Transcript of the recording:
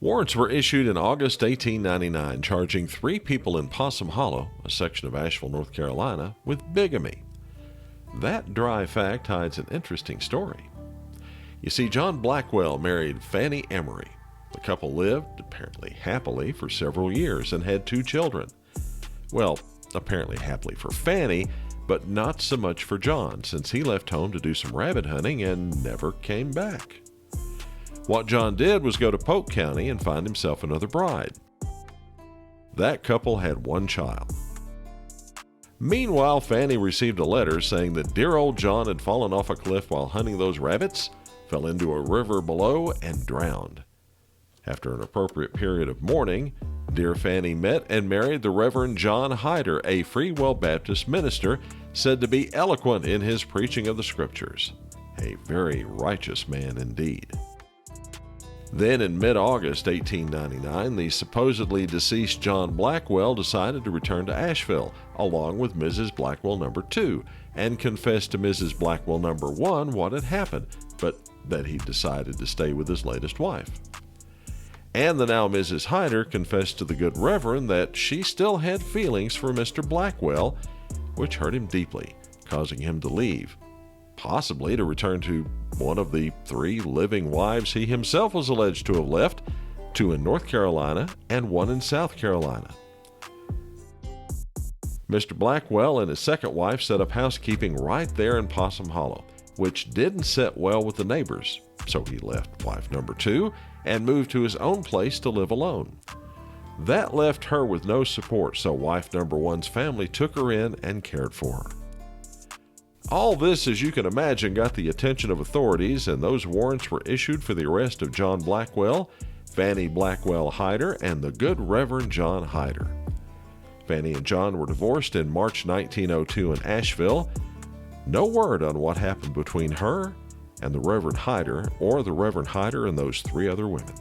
Warrants were issued in August 1899 charging 3 people in Possum Hollow, a section of Asheville, North Carolina, with bigamy. That dry fact hides an interesting story. You see, John Blackwell married Fanny Emery. The couple lived, apparently happily, for several years and had 2 children. Well, apparently happily for Fanny, but not so much for John, since he left home to do some rabbit hunting and never came back. What John did was go to Polk County and find himself another bride. That couple had 1 child. Meanwhile, Fanny received a letter saying that dear old John had fallen off a cliff while hunting those rabbits, fell into a river below, and drowned. After an appropriate period of mourning, dear Fanny met and married the Reverend John Hyder, a Free Will Baptist minister said to be eloquent in his preaching of the Scriptures. A very righteous man indeed. Then in mid-August 1899, the supposedly deceased John Blackwell decided to return to Asheville, along with Mrs. Blackwell No. 2, and confessed to Mrs. Blackwell No. 1 what had happened, but that he decided to stay with his latest wife. And the now Mrs. Hyder confessed to the good Reverend that she still had feelings for Mr. Blackwell, which hurt him deeply, causing him to leave, possibly to return to one of the 3 living wives he himself was alleged to have left, 2 in North Carolina and 1 in South Carolina. Mr. Blackwell and his second wife set up housekeeping right there in Possum Hollow, which didn't sit well with the neighbors, so he left wife number 2 and moved to his own place to live alone. That left her with no support, so wife number 1's family took her in and cared for her. All this, as you can imagine, got the attention of authorities, and those warrants were issued for the arrest of John Blackwell, Fanny Blackwell Hyder, and the good Reverend John Hyder. Fanny and John were divorced in March 1902 in Asheville. No word on what happened between her and the Reverend Hyder, or the Reverend Hyder and those 3 other women.